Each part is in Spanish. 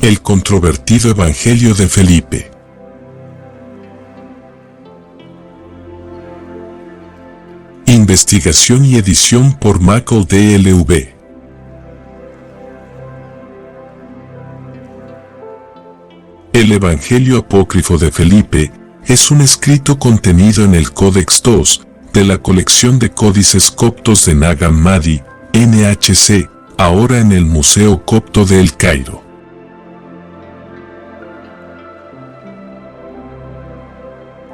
El controvertido Evangelio de Felipe. Investigación y edición por Michael DLV. El Evangelio apócrifo de Felipe es un escrito contenido en el Codex II de la colección de códices coptos de Nag Hammadi, NHC, ahora en el Museo Copto de El Cairo.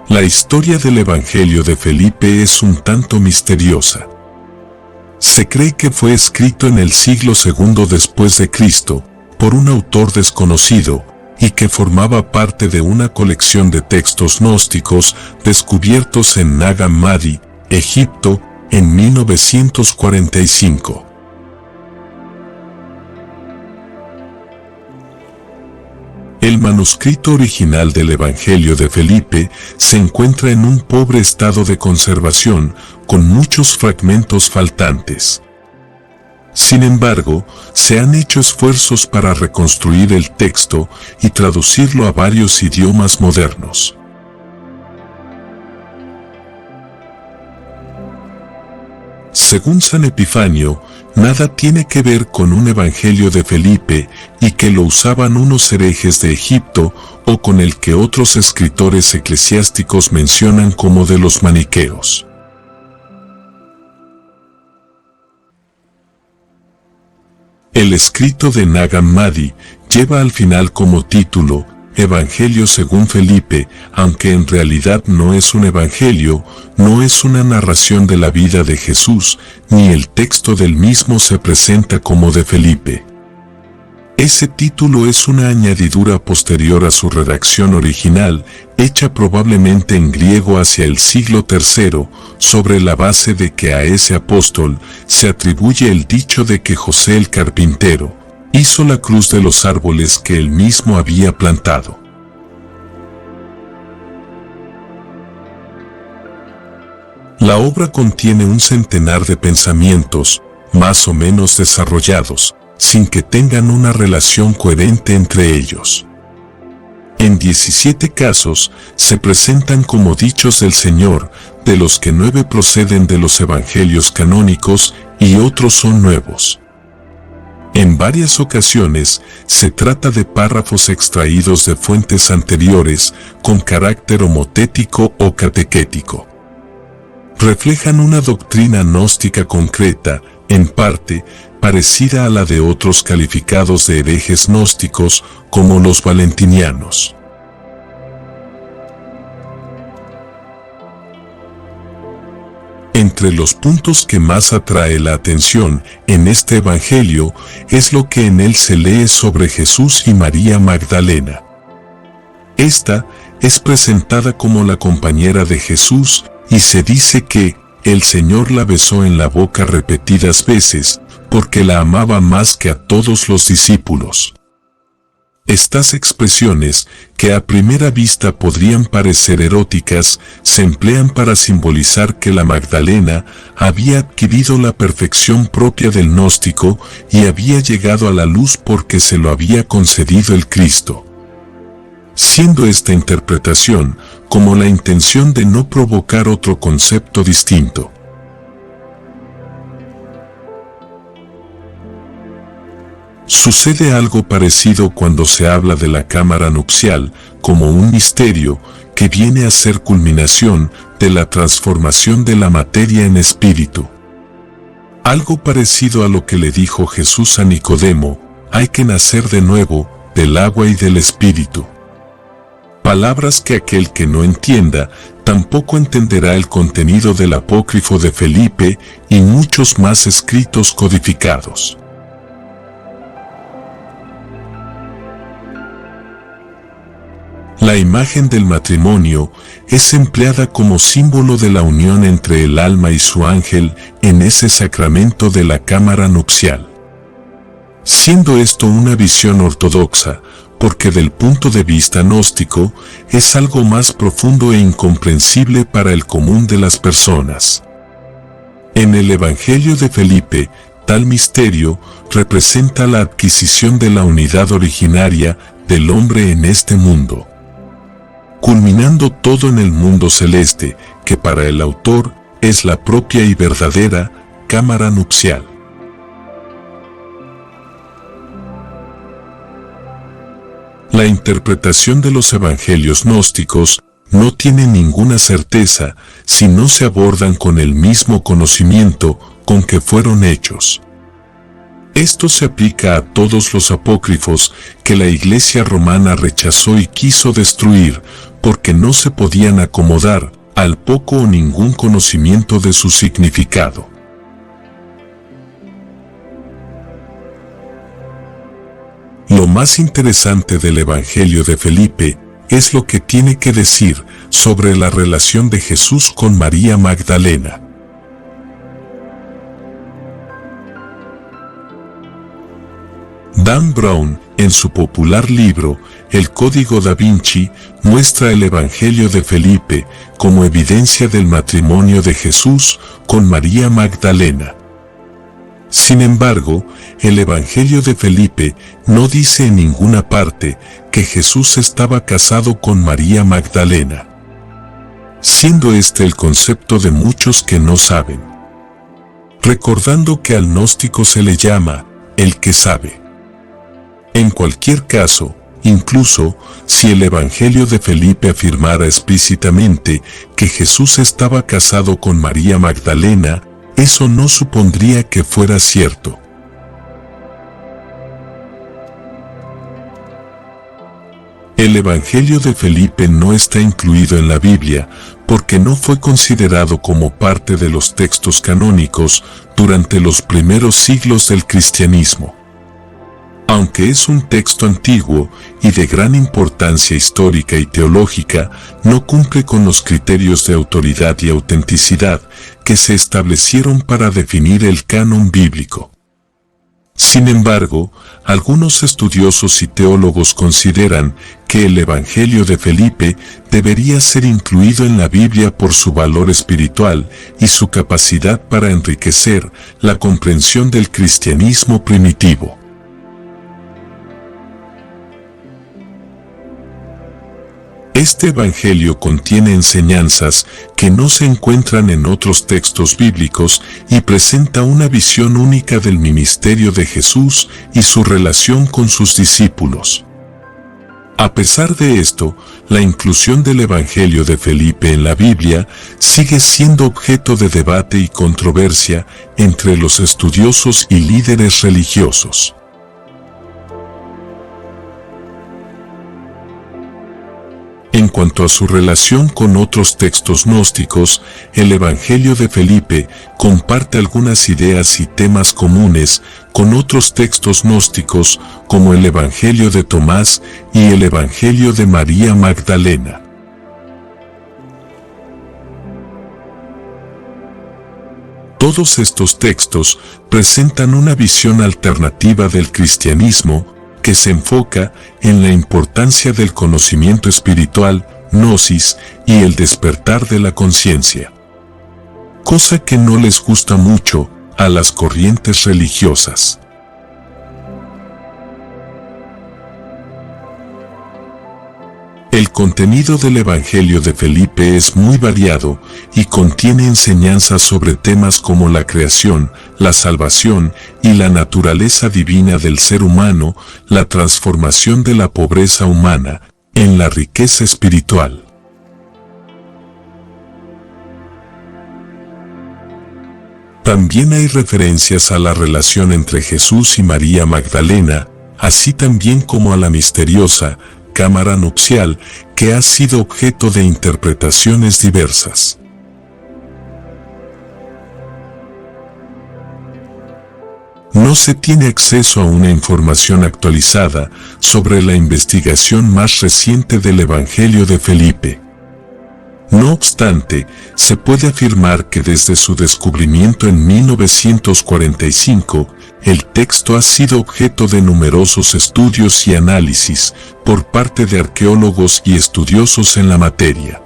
La historia del Evangelio de Felipe es un tanto misteriosa. Se cree que fue escrito en el siglo II después de Cristo, por un autor desconocido, y que formaba parte de una colección de textos gnósticos descubiertos en Nag Hammadi, Egipto, en 1945. El manuscrito original del Evangelio de Felipe se encuentra en un pobre estado de conservación, con muchos fragmentos faltantes. Sin embargo, se han hecho esfuerzos para reconstruir el texto y traducirlo a varios idiomas modernos. Según San Epifanio, nada tiene que ver con un Evangelio de Felipe y que lo usaban unos herejes de Egipto o con el que otros escritores eclesiásticos mencionan como de los maniqueos. El escrito de Nag Hammadi lleva al final como título Evangelio según Felipe, aunque en realidad no es un evangelio, no es una narración de la vida de Jesús, ni el texto del mismo se presenta como de Felipe. Ese título es una añadidura posterior a su redacción original, hecha probablemente en griego hacia el siglo III, sobre la base de que a ese apóstol se atribuye el dicho de que José el carpintero hizo la cruz de los árboles que él mismo había plantado. La obra contiene un centenar de pensamientos, más o menos desarrollados, sin que tengan una relación coherente entre ellos. En 17 casos, se presentan como dichos del Señor, de los que 9 proceden de los evangelios canónicos y otros son nuevos. En varias ocasiones, se trata de párrafos extraídos de fuentes anteriores, con carácter homotético o catequético. Reflejan una doctrina gnóstica concreta, en parte, parecida a la de otros calificados de herejes gnósticos, como los valentinianos. Entre los puntos que más atrae la atención en este Evangelio es lo que en él se lee sobre Jesús y María Magdalena. Esta es presentada como la compañera de Jesús y se dice que el Señor la besó en la boca repetidas veces porque la amaba más que a todos los discípulos. Estas expresiones, que a primera vista podrían parecer eróticas, se emplean para simbolizar que la Magdalena había adquirido la perfección propia del gnóstico y había llegado a la luz porque se lo había concedido el Cristo. Siendo esta interpretación como la intención de no provocar otro concepto distinto. Sucede algo parecido cuando se habla de la cámara nupcial como un misterio que viene a ser culminación de la transformación de la materia en espíritu. Algo parecido a lo que le dijo Jesús a Nicodemo: hay que nacer de nuevo, del agua y del espíritu. Palabras que aquel que no entienda tampoco entenderá el contenido del apócrifo de Felipe y muchos más escritos codificados. La imagen del matrimonio es empleada como símbolo de la unión entre el alma y su ángel en ese sacramento de la cámara nupcial. Siendo esto una visión ortodoxa, porque del punto de vista gnóstico es algo más profundo e incomprensible para el común de las personas. En el Evangelio de Felipe Tal misterio representa la adquisición de la unidad originaria del hombre en este mundo, culminando todo en el mundo celeste, que para el autor es la propia y verdadera cámara nupcial. La interpretación de los evangelios gnósticos no tiene ninguna certeza si no se abordan con el mismo conocimiento con que fueron hechos. Esto se aplica a todos los apócrifos que la Iglesia romana rechazó y quiso destruir porque no se podían acomodar al poco o ningún conocimiento de su significado. Lo más interesante del Evangelio de Felipe es lo que tiene que decir sobre la relación de Jesús con María Magdalena. Dan Brown, en su popular libro El Código da Vinci, muestra el Evangelio de Felipe como evidencia del matrimonio de Jesús con María Magdalena. Sin embargo, el Evangelio de Felipe no dice en ninguna parte que Jesús estaba casado con María Magdalena, siendo este el concepto de muchos que no saben. Recordando que al gnóstico se le llama el que sabe. En cualquier caso, incluso si el Evangelio de Felipe afirmara explícitamente que Jesús estaba casado con María Magdalena, eso no supondría que fuera cierto. El Evangelio de Felipe no está incluido en la Biblia porque no fue considerado como parte de los textos canónicos durante los primeros siglos del cristianismo. Aunque es un texto antiguo y de gran importancia histórica y teológica, no cumple con los criterios de autoridad y autenticidad que se establecieron para definir el canon bíblico. Sin embargo, algunos estudiosos y teólogos consideran que el Evangelio de Felipe debería ser incluido en la Biblia por su valor espiritual y su capacidad para enriquecer la comprensión del cristianismo primitivo. Este Evangelio contiene enseñanzas que no se encuentran en otros textos bíblicos y presenta una visión única del ministerio de Jesús y su relación con sus discípulos. A pesar de esto, la inclusión del Evangelio de Felipe en la Biblia sigue siendo objeto de debate y controversia entre los estudiosos y líderes religiosos. En cuanto a su relación con otros textos gnósticos, el Evangelio de Felipe comparte algunas ideas y temas comunes con otros textos gnósticos como el Evangelio de Tomás y el Evangelio de María Magdalena. Todos estos textos presentan una visión alternativa del cristianismo que se enfoca en la importancia del conocimiento espiritual, gnosis, y el despertar de la conciencia. Cosa que no les gusta mucho a las corrientes religiosas. El contenido del Evangelio de Felipe es muy variado y contiene enseñanzas sobre temas como la creación, la salvación y la naturaleza divina del ser humano, la transformación de la pobreza humana en la riqueza espiritual. También hay referencias a la relación entre Jesús y María Magdalena, así también como a la misteriosa cámara nupcial que ha sido objeto de interpretaciones diversas. No se tiene acceso a una información actualizada sobre la investigación más reciente del Evangelio de Felipe. No obstante, se puede afirmar que desde su descubrimiento en 1945, el texto ha sido objeto de numerosos estudios y análisis por parte de arqueólogos y estudiosos en la materia.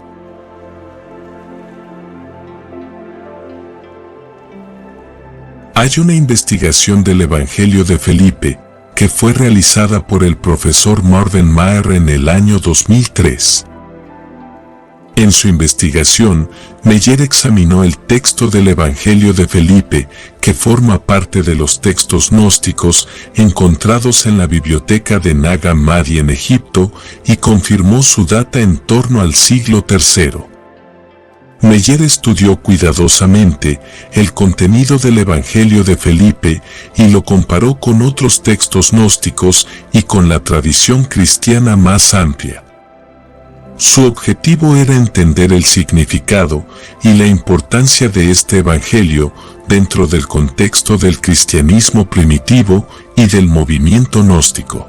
Hay una investigación del Evangelio de Felipe, que fue realizada por el profesor Marvin Maher en el año 2003. En su investigación, Meyer examinó el texto del Evangelio de Felipe, que forma parte de los textos gnósticos encontrados en la biblioteca de Nag Hammadi en Egipto, y confirmó su data en torno al siglo III. Meyer estudió cuidadosamente el contenido del Evangelio de Felipe y lo comparó con otros textos gnósticos y con la tradición cristiana más amplia. Su objetivo era entender el significado y la importancia de este Evangelio dentro del contexto del cristianismo primitivo y del movimiento gnóstico.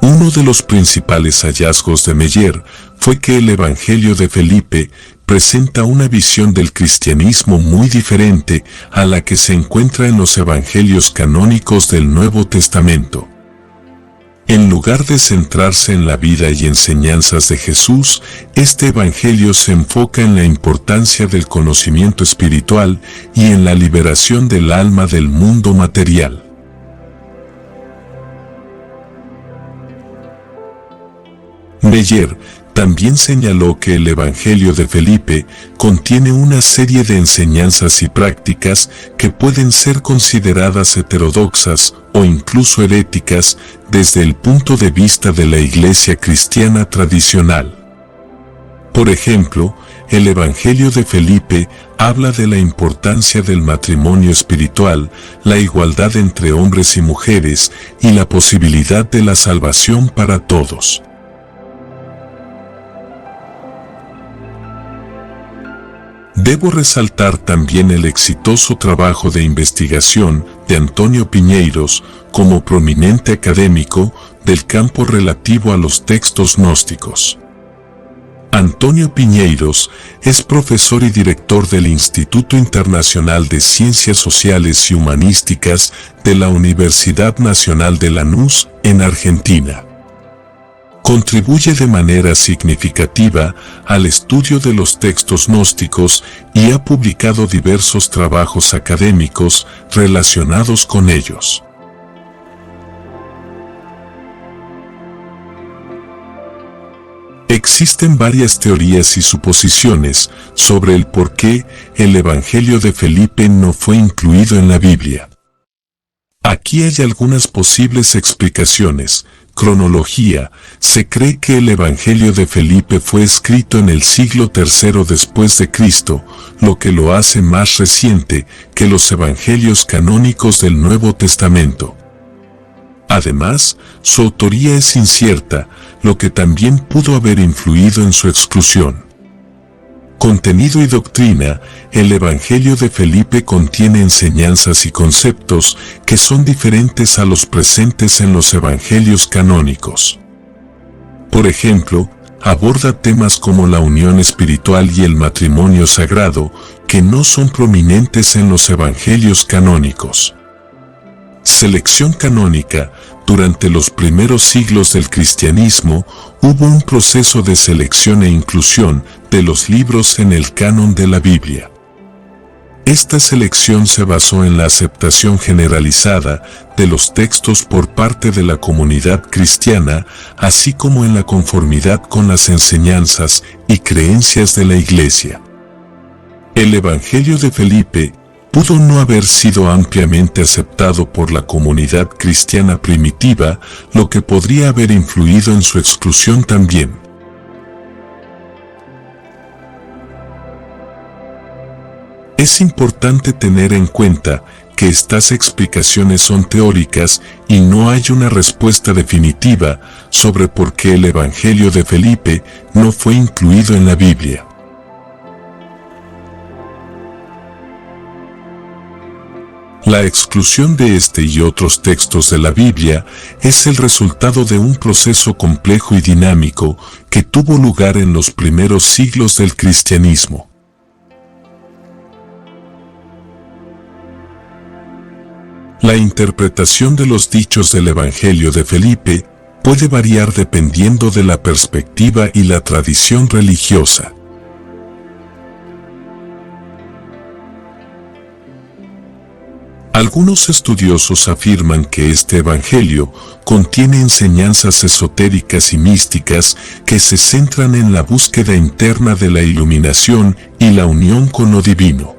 Uno de los principales hallazgos de Meyer fue que el Evangelio de Felipe presenta una visión del cristianismo muy diferente a la que se encuentra en los evangelios canónicos del Nuevo Testamento. En lugar de centrarse en la vida y enseñanzas de Jesús, este evangelio se enfoca en la importancia del conocimiento espiritual y en la liberación del alma del mundo material. Meyer también señaló que el Evangelio de Felipe contiene una serie de enseñanzas y prácticas que pueden ser consideradas heterodoxas o incluso heréticas desde el punto de vista de la Iglesia cristiana tradicional. Por ejemplo, el Evangelio de Felipe habla de la importancia del matrimonio espiritual, la igualdad entre hombres y mujeres y la posibilidad de la salvación para todos. Debo resaltar también el exitoso trabajo de investigación de Antonio Piñeiros como prominente académico del campo relativo a los textos gnósticos. Antonio Piñeiros es profesor y director del Instituto Internacional de Ciencias Sociales y Humanísticas de la Universidad Nacional de Lanús, en Argentina. Contribuye de manera significativa al estudio de los textos gnósticos y ha publicado diversos trabajos académicos relacionados con ellos. Existen varias teorías y suposiciones sobre el por qué el Evangelio de Felipe no fue incluido en la Biblia. Aquí hay algunas posibles explicaciones. Cronología: se cree que el Evangelio de Felipe fue escrito en el siglo III después de Cristo, lo que lo hace más reciente que los evangelios canónicos del Nuevo Testamento. Además, su autoría es incierta, lo que también pudo haber influido en su exclusión. Contenido y doctrina: el Evangelio de Felipe contiene enseñanzas y conceptos que son diferentes a los presentes en los evangelios canónicos. Por ejemplo, aborda temas como la unión espiritual y el matrimonio sagrado, que no son prominentes en los evangelios canónicos. Selección canónica: durante los primeros siglos del cristianismo, hubo un proceso de selección e inclusión de los libros en el canon de la Biblia. Esta selección se basó en la aceptación generalizada de los textos por parte de la comunidad cristiana, así como en la conformidad con las enseñanzas y creencias de la Iglesia. El Evangelio de Felipe pudo no haber sido ampliamente aceptado por la comunidad cristiana primitiva, lo que podría haber influido en su exclusión también. Es importante tener en cuenta que estas explicaciones son teóricas y no hay una respuesta definitiva sobre por qué el Evangelio de Felipe no fue incluido en la Biblia. La exclusión de este y otros textos de la Biblia es el resultado de un proceso complejo y dinámico que tuvo lugar en los primeros siglos del cristianismo. La interpretación de los dichos del Evangelio de Felipe puede variar dependiendo de la perspectiva y la tradición religiosa. Algunos estudiosos afirman que este evangelio contiene enseñanzas esotéricas y místicas que se centran en la búsqueda interna de la iluminación y la unión con lo divino.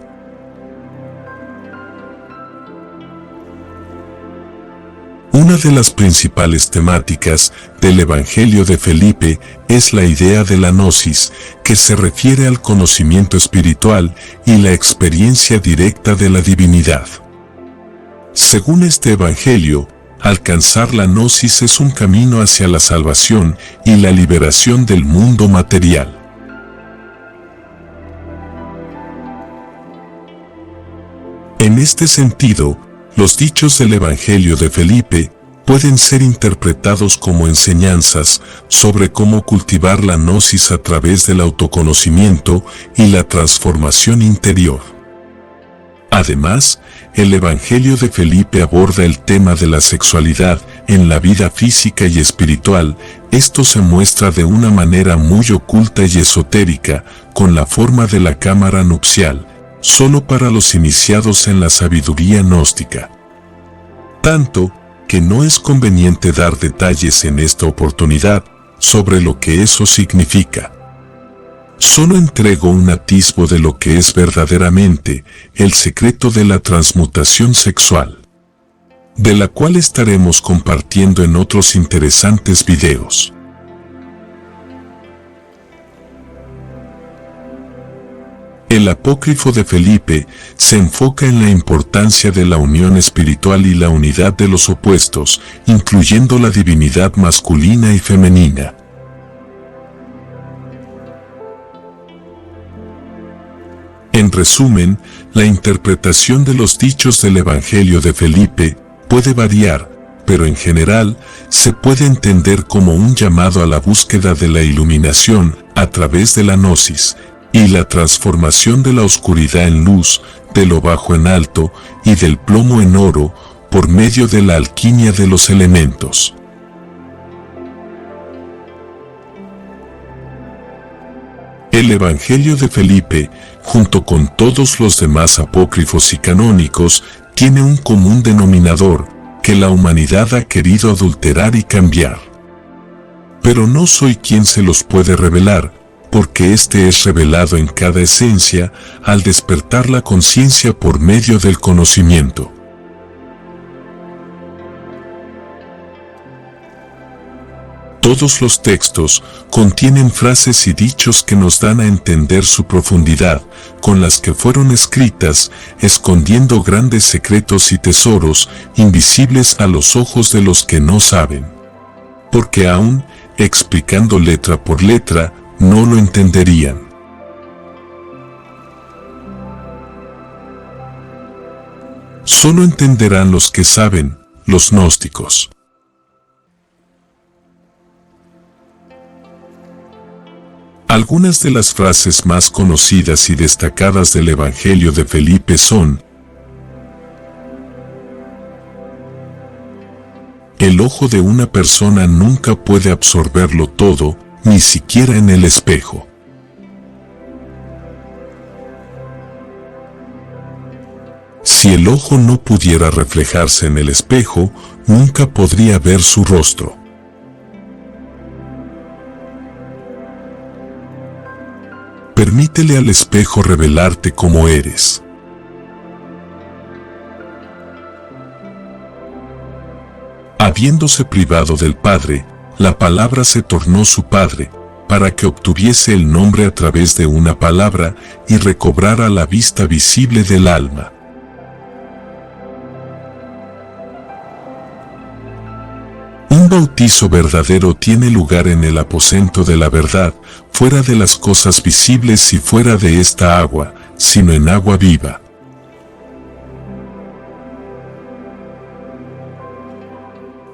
Una de las principales temáticas del Evangelio de Felipe es la idea de la gnosis, que se refiere al conocimiento espiritual y la experiencia directa de la divinidad. Según este Evangelio, alcanzar la gnosis es un camino hacia la salvación y la liberación del mundo material. En este sentido, los dichos del Evangelio de Felipe pueden ser interpretados como enseñanzas sobre cómo cultivar la gnosis a través del autoconocimiento y la transformación interior. Además, el Evangelio de Felipe aborda el tema de la sexualidad en la vida física y espiritual. Esto se muestra de una manera muy oculta y esotérica, con la forma de la cámara nupcial, solo para los iniciados en la sabiduría gnóstica. Tanto que no es conveniente dar detalles en esta oportunidad sobre lo que eso significa. Solo entrego un atisbo de lo que es verdaderamente el secreto de la transmutación sexual, de la cual estaremos compartiendo en otros interesantes videos. El apócrifo de Felipe se enfoca en la importancia de la unión espiritual y la unidad de los opuestos, incluyendo la divinidad masculina y femenina. En resumen, la interpretación de los dichos del Evangelio de Felipe puede variar, pero en general se puede entender como un llamado a la búsqueda de la iluminación a través de la gnosis, y la transformación de la oscuridad en luz, de lo bajo en alto y del plomo en oro, por medio de la alquimia de los elementos. El Evangelio de Felipe, junto con todos los demás apócrifos y canónicos, tiene un común denominador, que la humanidad ha querido adulterar y cambiar. Pero no soy quien se los puede revelar, porque este es revelado en cada esencia al despertar la conciencia por medio del conocimiento. Todos los textos contienen frases y dichos que nos dan a entender su profundidad, con las que fueron escritas, escondiendo grandes secretos y tesoros invisibles a los ojos de los que no saben. Porque aún, explicando letra por letra, no lo entenderían. Solo entenderán los que saben, los gnósticos. Algunas de las frases más conocidas y destacadas del Evangelio de Felipe son: el ojo de una persona nunca puede absorberlo todo, ni siquiera en el espejo. Si el ojo no pudiera reflejarse en el espejo, nunca podría ver su rostro. Permítele al espejo revelarte como eres. Habiéndose privado del Padre, la palabra se tornó su Padre, para que obtuviese el nombre a través de una palabra y recobrara la vista visible del alma. Un bautizo verdadero tiene lugar en el aposento de la verdad, fuera de las cosas visibles y fuera de esta agua, sino en agua viva.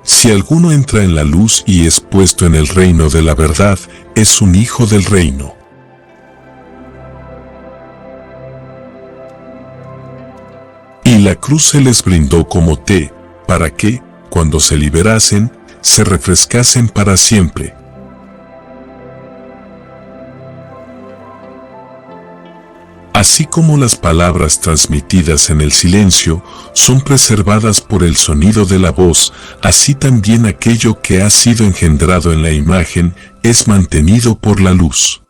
Si alguno entra en la luz y es puesto en el reino de la verdad, es un hijo del reino. Y la cruz se les brindó como té, para que, cuando se liberasen, se refrescasen para siempre. Así como las palabras transmitidas en el silencio son preservadas por el sonido de la voz, así también aquello que ha sido engendrado en la imagen es mantenido por la luz.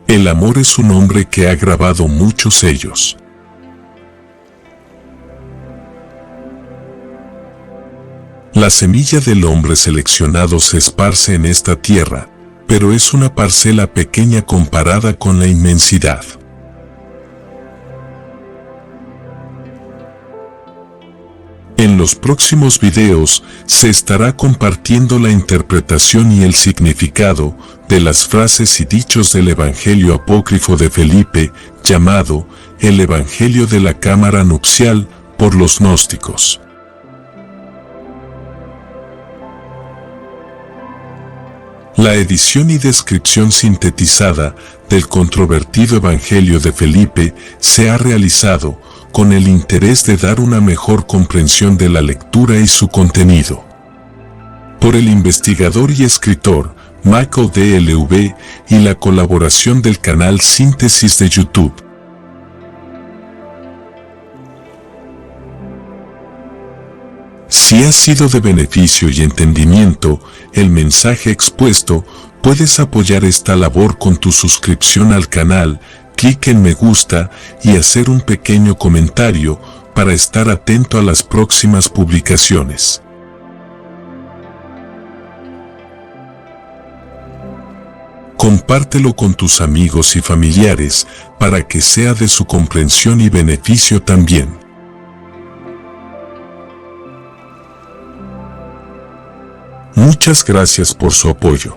El amor es un hombre que ha grabado muchos sellos. La semilla del hombre seleccionado se esparce en esta tierra, pero es una parcela pequeña comparada con la inmensidad. En los próximos videos se estará compartiendo la interpretación y el significado de las frases y dichos del Evangelio apócrifo de Felipe, llamado el Evangelio de la Cámara Nupcial por los gnósticos. La edición y descripción sintetizada del controvertido Evangelio de Felipe se ha realizado con el interés de dar una mejor comprensión de la lectura y su contenido. Por el investigador y escritor Michael D.L.V. y la colaboración del canal Síntesis de YouTube. Si ha sido de beneficio y entendimiento el mensaje expuesto, puedes apoyar esta labor con tu suscripción al canal, clic en me gusta y hacer un pequeño comentario para estar atento a las próximas publicaciones. Compártelo con tus amigos y familiares para que sea de su comprensión y beneficio también. Muchas gracias por su apoyo.